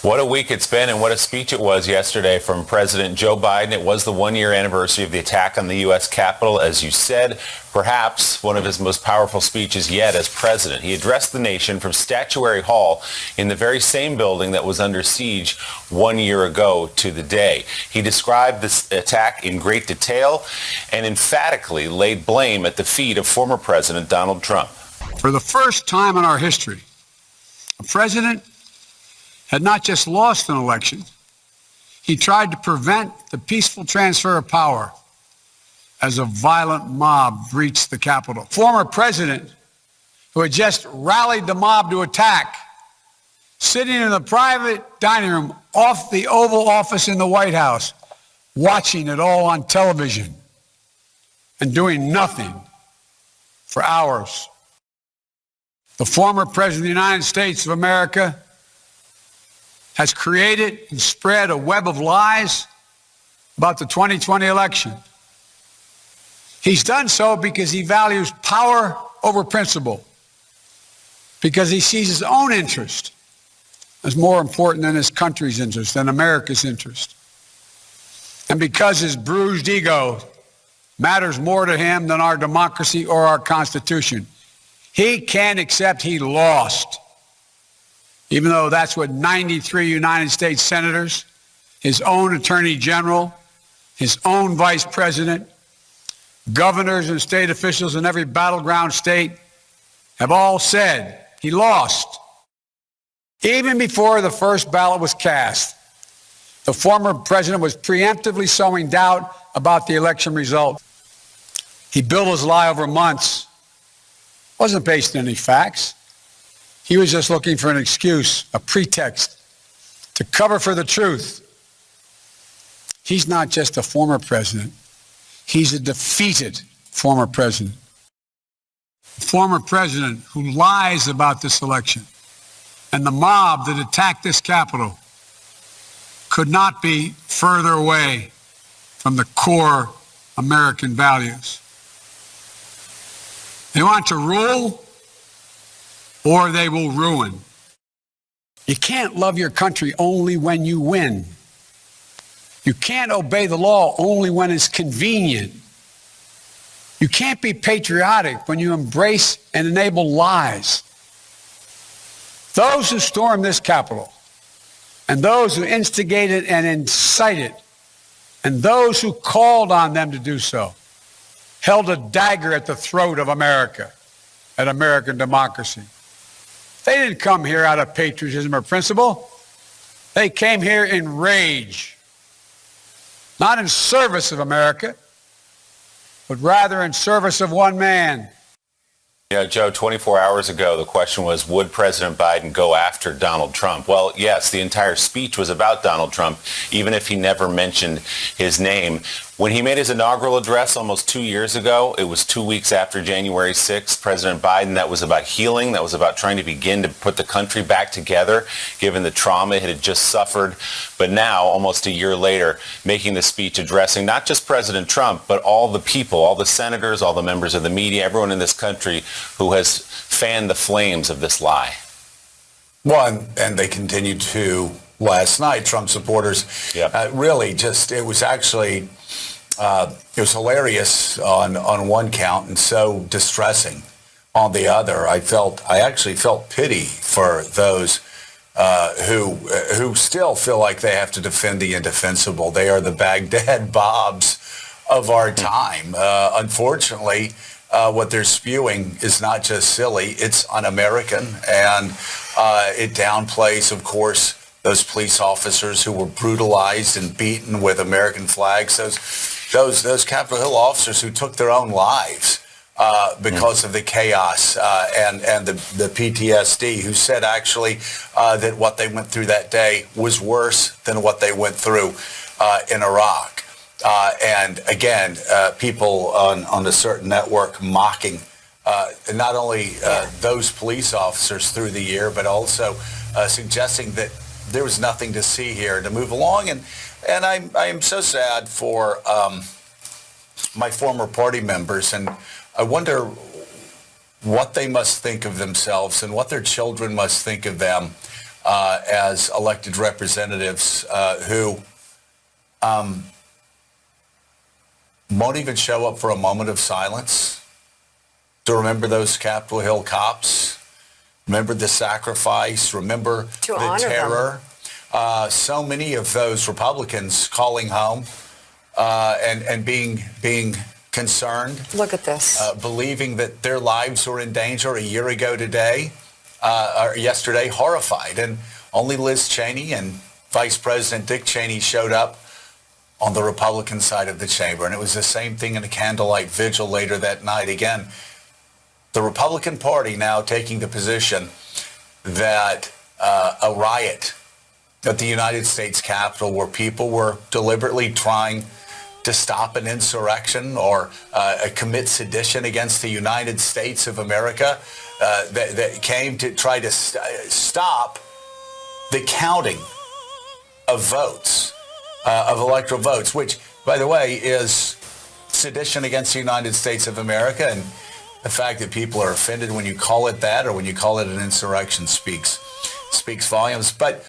What a week it's been, and what a speech it was yesterday from President Joe Biden. It was the one-year anniversary of the attack on the U.S. Capitol. As you said, perhaps one of his most powerful speeches yet as president. He addressed the nation from Statuary Hall in the very same building that was under siege 1 year ago to the day. He described this attack in great detail and emphatically laid blame at the feet of former President Donald Trump. For the first time in our history, a president had not just lost an election, he tried to prevent the peaceful transfer of power as a violent mob breached the Capitol. Former president who had just rallied the mob to attack, sitting in the private dining room off the Oval Office in the White House, watching it all on television and doing nothing for hours. The former president of the United States of America has created and spread a web of lies about the 2020 election. He's done so because he values power over principle, because he sees his own interest as more important than his country's interest, than America's interest, and because his bruised ego matters more to him than our democracy or our Constitution. He can't accept he lost, even though that's what 93 United States senators, his own attorney general, his own vice president, governors and state officials in every battleground state have all said he lost. Even before the first ballot was cast, the former president was preemptively sowing doubt about the election result. He built his lie over months. It wasn't based on any facts. He was just looking for an excuse, a pretext, to cover for the truth. He's not just a former president. He's a defeated former president. A former president who lies about this election. And the mob that attacked this Capitol could not be further away from the core American values. They want to rule, or they will ruin. You can't love your country only when you win. You can't obey the law only when it's convenient. You can't be patriotic when you embrace and enable lies. Those who stormed this Capitol, and those who instigated and incited, and those who called on them to do so, held a dagger at the throat of America, at American democracy. They didn't come here out of patriotism or principle. They came here in rage, not in service of America, but rather in service of one man. You know, Joe, 24 hours ago, the question was, would President Biden go after Donald Trump? Well, yes, the entire speech was about Donald Trump, even if he never mentioned his name. When he made his inaugural address almost 2 years ago, it was 2 weeks after January 6th, President Biden, that was about healing, that was about trying to begin to put the country back together, given the trauma it had just suffered. But now, almost a year later, making the speech addressing not just President Trump, but all the people, all the senators, all the members of the media, everyone in this country who has fanned the flames of this lie. Well, and they continued to last night. Trump supporters really just, it was actually, it was hilarious on one count and so distressing on the other. I actually felt pity for those who still feel like they have to defend the indefensible. They are the Baghdad Bobs of our time. Unfortunately, what they're spewing is not just silly, it's un-American, and it downplays, of course, those police officers who were brutalized and beaten with American flags, those Capitol Hill officers who took their own lives because of the chaos and the PTSD, who said actually that what they went through that day was worse than what they went through in Iraq. And again, people on a certain network mocking not only those police officers through the year, but also suggesting that there was nothing to see here to move along. And I am so sad for my former party members, and I wonder what they must think of themselves and what their children must think of them as elected representatives who won't even show up for a moment of silence to remember those Capitol Hill cops, remember the sacrifice, remember the terror. So many of those Republicans calling home and being concerned. Look at this. Believing that their lives were in danger a year ago today, or yesterday, horrified. And only Liz Cheney and Vice President Dick Cheney showed up on the Republican side of the chamber. And it was the same thing in a candlelight vigil later that night. Again, the Republican Party now taking the position that a riot at the United States Capitol, where people were deliberately trying to stop an insurrection or commit sedition against the United States of America, that came to try to stop the counting of votes, of electoral votes, which, by the way, is sedition against the United States of America. And the fact that people are offended when you call it that or when you call it an insurrection speaks volumes. But